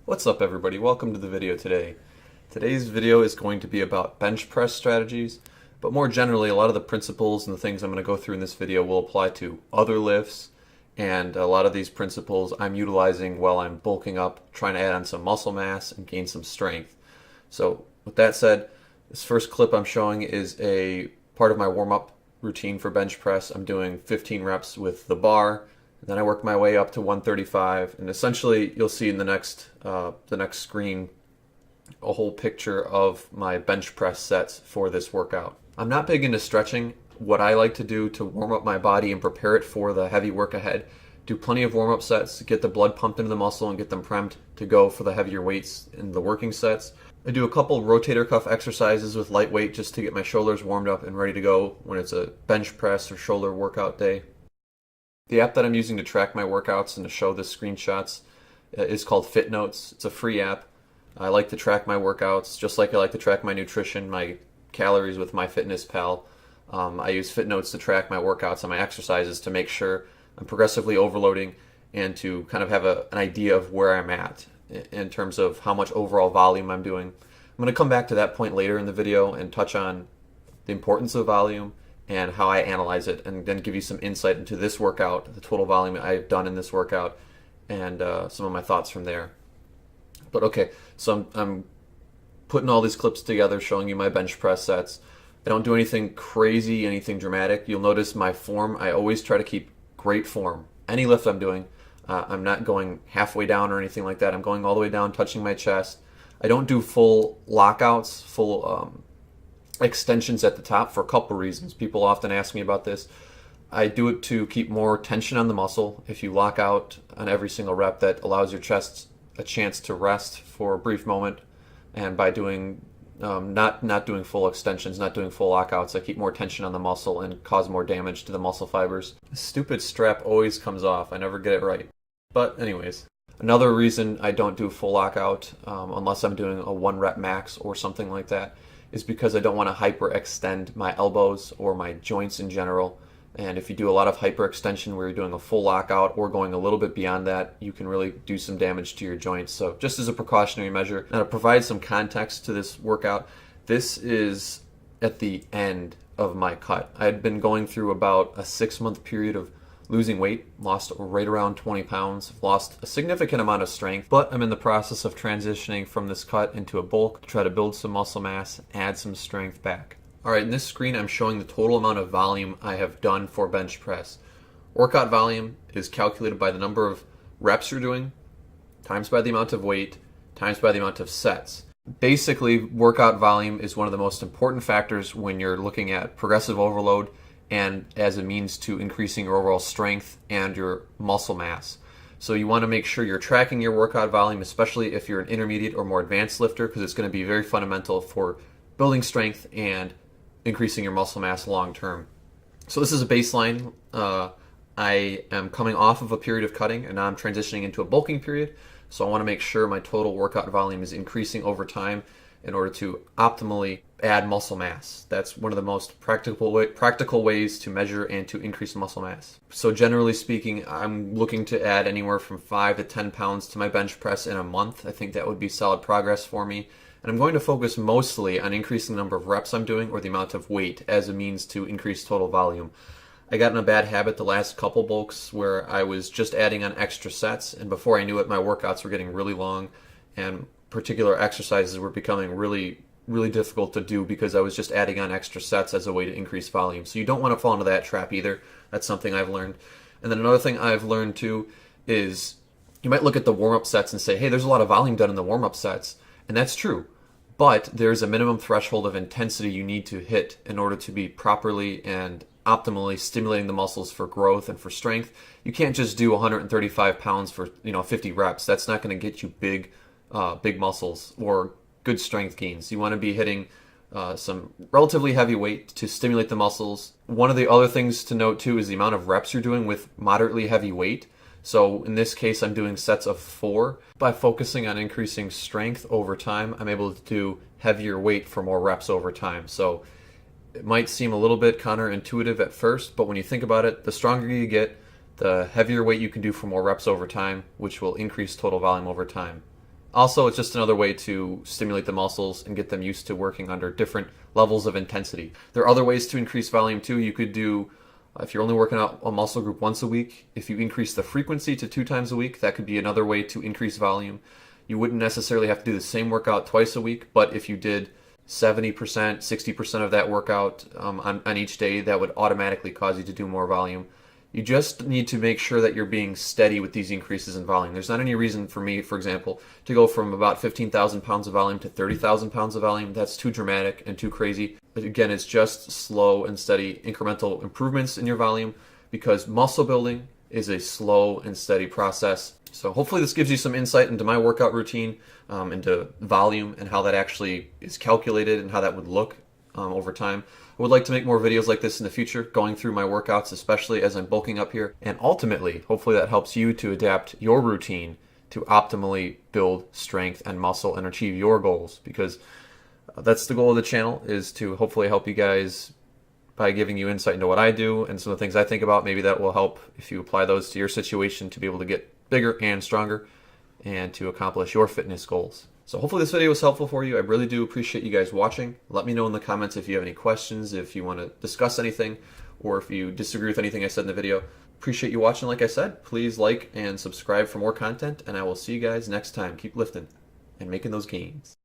What's up everybody? Welcome to the video today. Today's video is going to be about bench press strategies, but more generally a lot of the principles and the things I'm going to go through in this video will apply to other lifts, and a lot of these principles I'm utilizing while I'm bulking up, trying to add on some muscle mass and gain some strength. So with that said, this first clip I'm showing is a part of my warm-up routine for bench press. I'm doing 15 reps with the bar. Then I work my way up to 135, and essentially you'll see in the next screen a whole picture of my bench press sets for this workout. I'm not big into stretching. What I like to do to warm up my body and prepare it for the heavy work ahead, do plenty of warm-up sets to get the blood pumped into the muscle and get them primed to go for the heavier weights in the working sets. I do a couple rotator cuff exercises with light weight just to get my shoulders warmed up and ready to go when it's a bench press or shoulder workout day. The app that I'm using to track my workouts and to show the screenshots is called Fitnotes. It's a free app. I like to track my workouts just like I like to track my nutrition, my calories with MyFitnessPal. I use Fitnotes to track my workouts and my exercises to make sure I'm progressively overloading and to kind of have an idea of where I'm at in terms of how much overall volume I'm doing. I'm going to come back to that point later in the video and touch on the importance of volume and how I analyze it, and then give you some insight into this workout, the total volume I've done in this workout, and some of my thoughts from there. But okay, so I'm putting all these clips together, showing you my bench press sets. I don't do anything crazy, anything dramatic. You'll notice my form, I always try to keep great form. Any lift I'm doing, I'm not going halfway down or anything like that. I'm going all the way down, touching my chest. I don't do full lockouts, full extensions at the top for a couple reasons. People often ask me about this. I do it to keep more tension on the muscle. If you lock out on every single rep, that allows your chest a chance to rest for a brief moment. And by doing not doing full extensions, not doing full lockouts, I keep more tension on the muscle and cause more damage to the muscle fibers. The stupid strap always comes off. I never get it right. But anyways, another reason I don't do full lockout unless I'm doing a 1 rep max or something like that is because I don't want to hyperextend my elbows or my joints in general. And if you do a lot of hyperextension where you're doing a full lockout or going a little bit beyond that, you can really do some damage to your joints. So just as a precautionary measure, now to provide some context to this workout, this is at the end of my cut. I had been going through about a 6-month period of losing weight, lost right around 20 pounds, lost a significant amount of strength, but I'm in the process of transitioning from this cut into a bulk to try to build some muscle mass, add some strength back. Alright, in this screen I'm showing the total amount of volume I have done for bench press. Workout volume is calculated by the number of reps you're doing, times by the amount of weight, times by the amount of sets. Basically, workout volume is one of the most important factors when you're looking at progressive overload and as a means to increasing your overall strength and your muscle mass. So you want to make sure you're tracking your workout volume, especially if you're an intermediate or more advanced lifter, because it's going to be very fundamental for building strength and increasing your muscle mass long term. So this is a baseline. I am coming off of a period of cutting and now I'm transitioning into a bulking period. So I want to make sure my total workout volume is increasing over time in order to optimally add muscle mass. That's one of the most practical ways to measure and to increase muscle mass. So generally speaking, I'm looking to add anywhere from 5 to 10 pounds to my bench press in a month. I think that would be solid progress for me. And I'm going to focus mostly on increasing the number of reps I'm doing or the amount of weight as a means to increase total volume. I got in a bad habit the last couple bulks where I was just adding on extra sets, and before I knew it, my workouts were getting really long and particular exercises were becoming really difficult to do because I was just adding on extra sets as a way to increase volume. So you don't want to fall into that trap either. That's something I've learned. And then another thing I've learned too is you might look at the warm-up sets and say, hey, there's a lot of volume done in the warm-up sets. And that's true. But there's a minimum threshold of intensity you need to hit in order to be properly and optimally stimulating the muscles for growth and for strength. You can't just do 135 pounds for 50 reps. That's not going to get you big muscles or good strength gains. You want to be hitting some relatively heavy weight to stimulate the muscles. One of the other things to note too is the amount of reps you're doing with moderately heavy weight. So in this case, I'm doing sets of 4. By focusing on increasing strength over time, I'm able to do heavier weight for more reps over time. So it might seem a little bit counterintuitive at first, but when you think about it, the stronger you get, the heavier weight you can do for more reps over time, which will increase total volume over time. Also, it's just another way to stimulate the muscles and get them used to working under different levels of intensity. There are other ways to increase volume too. You could do, if you're only working out a muscle group once a week, if you increase the frequency to 2 times a week, that could be another way to increase volume. You wouldn't necessarily have to do the same workout twice a week, but if you did 70%, 60% of that workout on each day, that would automatically cause you to do more volume. You just need to make sure that you're being steady with these increases in volume. There's not any reason for me, for example, to go from about 15,000 pounds of volume to 30,000 pounds of volume. That's too dramatic and too crazy. But again, it's just slow and steady incremental improvements in your volume, because muscle building is a slow and steady process. So hopefully this gives you some insight into my workout routine, into volume and how that actually is calculated and how that would look over time. I would like to make more videos like this in the future, going through my workouts, especially as I'm bulking up here. And ultimately, hopefully that helps you to adapt your routine to optimally build strength and muscle and achieve your goals, because that's the goal of the channel, is to hopefully help you guys by giving you insight into what I do and some of the things I think about. Maybe that will help if you apply those to your situation to be able to get bigger and stronger and to accomplish your fitness goals. So hopefully this video was helpful for you. I really do appreciate you guys watching. Let me know in the comments if you have any questions, if you want to discuss anything, or if you disagree with anything I said in the video. Appreciate you watching. Like I said, please like and subscribe for more content, and I will see you guys next time. Keep lifting and making those gains.